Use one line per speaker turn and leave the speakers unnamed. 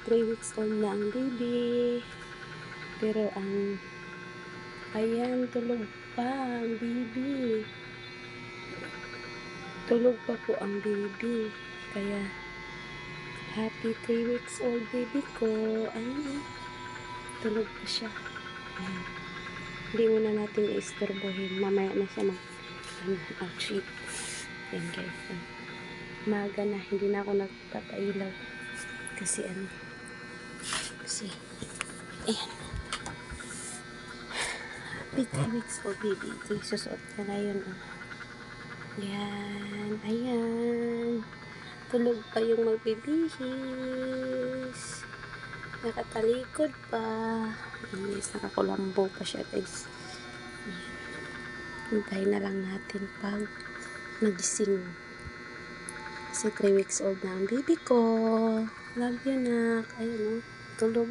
3 weeks old na ang baby. Pero ayan, tulog pa ang baby. Tulog pa po ang baby. Kaya, happy 3 weeks old baby ko. Ayan, tulog pa siya. Ayan. Hindi muna natin iistorbohin. Mamaya na siya mag-treat. Ayan guys. Maga na. Hindi na ako nagpapailaw. Kasi ayan. Happy 3 weeks old baby. Susuot ka na yun. Ayan. Ayan. Tulog pa yung magbibihis. Nakatalikod pa. Guys, nakakulambo pa siya guys. Hintayin na lang natin pag nagising. Kasi 3 weeks old na ang baby ko. Love you, nak. Ayun, tulog.